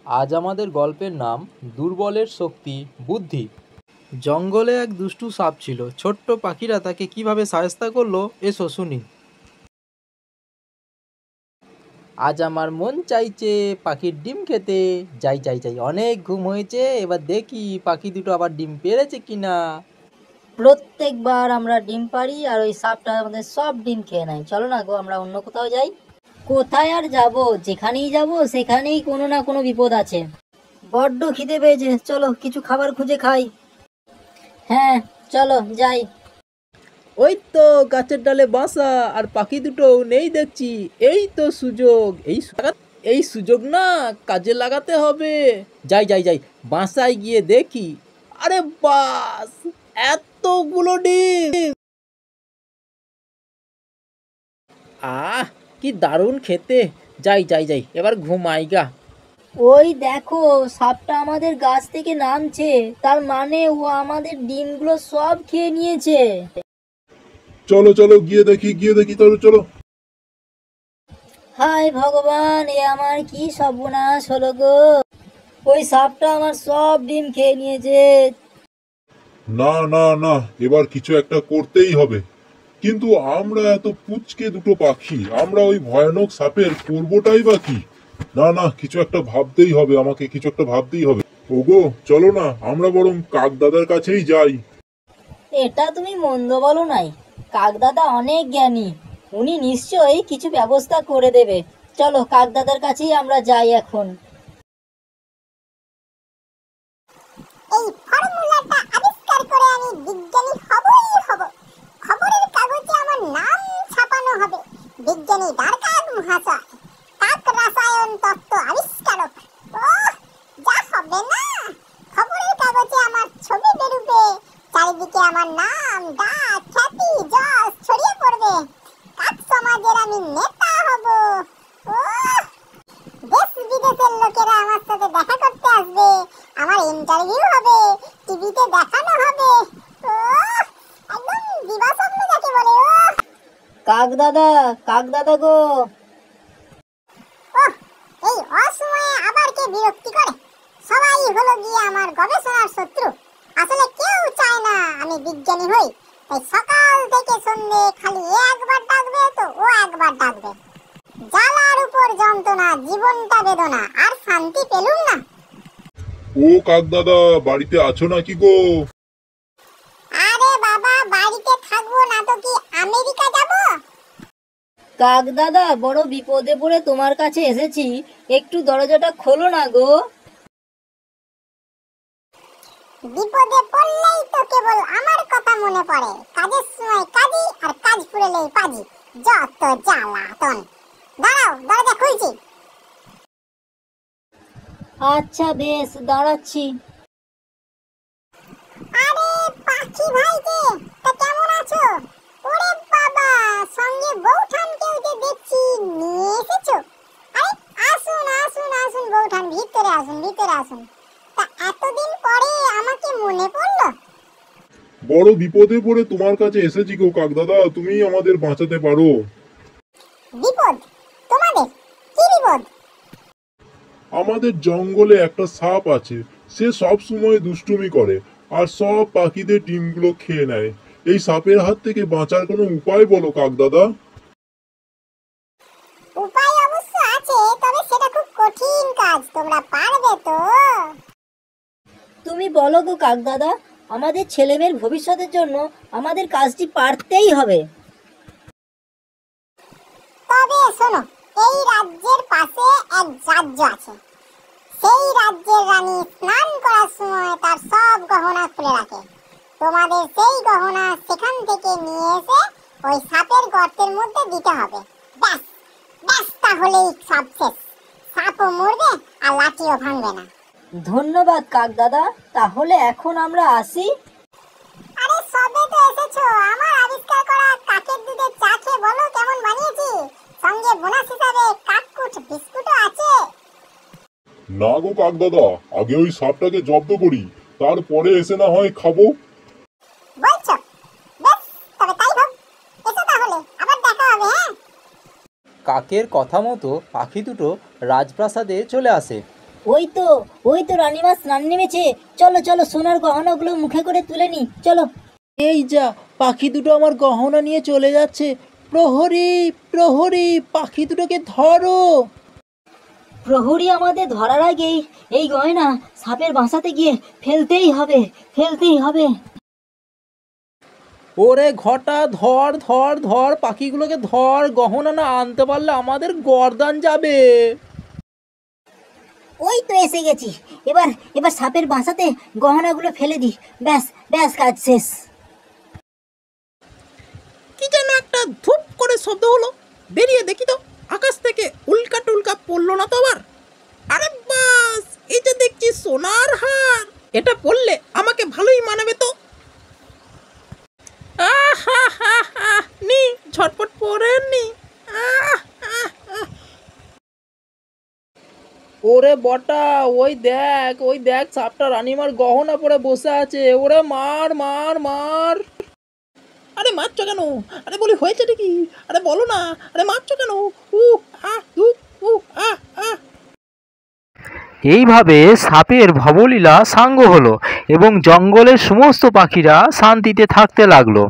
আজ আমাদের গল্পের নাম দুর্বলের শক্তি বুদ্ধি। জঙ্গলে এক দুষ্টু সাপ ছিল। ছোট্ট পাখিরা তাকে কিভাবে শায়েস্তা করলো এসো শুনি। আজ আমার মন চাইছে পাখির ডিম খেতে। যাই যাই যাই, অনেক ঘুম হয়েছে, এবার দেখি পাখি দুটো আবার ডিম পেড়েছে কিনা। প্রত্যেকবার আমরা ডিম পাড়ি আর ওই সাপটা আমাদের সব ডিম খেয়ে নেয়। চলো না গো, আমরা অন্য কোথাও যাই। কোথায় আর যাব? যেখানেই যাব সেখানেই কোনো না কোনো বিপদ আছে। বড্ড খিদে পেয়েছে, চলো কিছু খাবার খুঁজে খাই। হ্যাঁ চলো যাই। ওই তো গাছের ডালে বাসা, আর পাখি দুটো নেই দেখছি। এই তো সুযোগ, এই সুযোগ না কাজে লাগাতে হবে। যাই যাই যাই, বাসায় গিয়ে দেখি। আরে বাস, এতগুলো ডিম! আহ, কি দারুণ খেতে! যাই যাই যাই, এবার ঘুমাইগা। ওই দেখো, সাপটা আমাদের গাছ থেকে নামছে, তার মানে ও আমাদের ডিমগুলো সব খেয়ে নিয়েছে। চলো চলো গিয়ে দেখি চলো চলো। হায় ভগবান, এ আমার কি সর্বনাশ হলো গো! ওই সাপটা আমার সব ডিম খেয়ে নিয়েছে। না না না, এবার কিছু একটা করতেই হবে। কিন্তু আমরা এত পুচকে দুটো পাখি, আমরা ওই ভয়ানক সাপের করবোটাই বা কি? না না, কিছু একটা ভাবতেই হবে, আমাকে কিছু একটা ভাবতেই হবে। ওগো চলো না, আমরা বরং কাক দাদার কাছেই যাই। এটা তুমি মন্দ বলো নাই, কাকদাদা অনেক জ্ঞানী, উনি নিশ্চয়ই কিছু ব্যবস্থা করে দেবে। চলো কাকদাদার কাছেই আমরা যাই এখন। এই ফর্মুলাটা আবিষ্কার করে আমি বিজ্ঞানী হবই হব। খবরের কাগজে আমার নাম ছাপানো হবে। বিজ্ঞানী ডারকাক মহাশয়, কাক রসায়ন তত্ত্ব আবিষ্কারক। ওহ, যা হবে না! খবরের কাগজে আমার ছবি বেরুবে, চারিদিকে আমার নাম, ডাক, খ্যাতি, যশ ছড়িয়ে পড়বে। কাক সমাজের আমি নেতা হব। ওহ, দেশ বিদেশের লোকেরা আমার সাথে দেখা করতে আসবে, আমার ইন্টারভিউ হবে, টিভিতে দেখানো হবে। একদম দিবা স্বপ্ন যাকে বলে। কাকদাদা, কাকদাদা গো! ওহ, এই অসময়ে আবার কে বিরক্তি করে? সবাই হলো গিয়ে আমার গবেষণার শত্রু। আসলে কেউ চায় না আমি বিজ্ঞানী হই, তাই সকাল থেকে সন্ধে খালি একবার ডাকবে তো ও একবার ডাকবে। জ্বালার উপর যন্ত্রণা, জীবনটা বেদনা, আর শান্তি পেলুম না। ও কাক দাদা, বাড়িতে আছো নাকি গো? আরে বাবা, বাড়িতে থাকবো না তো কি আমেরিকা যাব? কাকদাদা, বড় বিপদে পড়ে তোমার কাছে এসেছি, একটু দরজাটা খোলো না গো। বিপদে পড়লেই তো কেবল আমার কথা মনে পড়ে। কাজের সময় কাজী, আর কাজ ফুরেলেই পাজি। যত জ্বালাতন! দাঁড়াও, দরজা খুলছি। আচ্ছা বেশ, দাঁড়াচ্ছি। আরে পাখি ভাই যে, তা কেমন আছো? ওরে বাবা, সঙ্গে বউঠানকেও যে দেখছি নিয়ে এসেছো। আরে আসুন আসুন আসুন বউঠান, ভিতরে আসুন ভিতরে আসুন। তা এতদিন পরে আমাকে মনে পড়লো? বড় বিপদে পড়ে তোমার কাছে এসেছি গো কাক দাদা, তুমি আমাদের বাঁচাতে পারো। বিপদ? তোমাদের কি বিপদ? আমাদের জঙ্গলে একটা সাপ আছে, সে সব সময় দুষ্টুমি করে আর সব পাখিদের ডিমগুলো খেয়ে নেয়। এই সাপের হাত থেকে বাঁচার কোনো উপায় বলো কাক দাদা। উপায় অবশ্য আছে, তবে সেটা খুব কঠিন কাজ। তোমরা পারবে তো? তুমি বলো গো কাকদাদা, আমাদের ছেলেমেয়ের ভবিষ্যতের জন্য আমাদের কাজটি পারতেই হবে। তবে শোনো, এই রাজ্যের পাশে এক রাজ্য আছে। সেই রাজ্যের রানী স্নান করার সময় তার সব গহনা খুলে রাখে। তোমাদের সেই গহনা সেখান থেকে নিয়ে এসে ওই সাপের গর্তের মধ্যে দিতে হবে। ব্যাস ব্যাস, তাহলেই সব শেষ। সাপও মরবে আর লাঠিও ভাঙবে না। ধন্যবাদ কাকদাদা, তাহলে এখন আমরা আসি। আরে সবে তো এসেছো, আমার আবিষ্কার করা কাকের দুধের চা খেয়ে বলো কেমন বানিয়েছি। সঙ্গে বোনাস হিসাবে কাককুট বিস্কুটও আছে। না গো কাক দাদা, আগে ওই সাপটাকে জব্দ করি, তারপরে এসে না হয় খাবো। বলছো? বেশ, তবে তাই হোক। এসো তাহলে, আবার দেখা হবে। হ্যাঁ, কাকের কথা মতো পাখি দুটো রাজপ্রাসাদে চলে আসে। ওই তো রানীমা স্নান নেমেছে। চলো চলো, সোনার গহনাগুলো মুখে করে তুলে নি, চলো। এই যা, পাখি দুটো আমার গহনা নিয়ে চলে যাচ্ছে। প্রহরী প্রহরী, পাখি দুটোকে ধরো। প্রহরী আমাদের ধরার আগেই এই গয়না সাপের বাসাতে গিয়ে ফেলতেই হবে। ওরে ঘটা, ধর ধর ধর, পাখিগুলোকে ধর। গহনা না আনতে পারলে আমাদের গর্দান যাবে। ওই তো এসে গেছি। এবার সাপের বাসাতে গহনাগুলো ফেলে দি। ব্যাস কাজ শেষ। কি যেন একটা ধূপ করে শব্দ হলো, বেরিয়ে দেখি তো আকাশ থেকে উল্কা টুলকা পড়লো না তো আবার। আরে বাস, এটা দেখছি সোনার হার। এটা পড়লে আমাকে ভালোই মানাবে তো। নি ঝটপট পরে নি। ওরে বটা, ওই দেখ সাপটা রানীমার গহনা পরে বসে আছে। ওরে মার মার মার। আরে মারছো কেন? আরে বলি হয়েছে কি? আরে বলো না, আরে মারছো কেন? এইভাবে সাপের ভবলীলা সাঙ্গ হলো এবং জঙ্গলের সমস্ত পাখিরা শান্তিতে থাকতে লাগলো।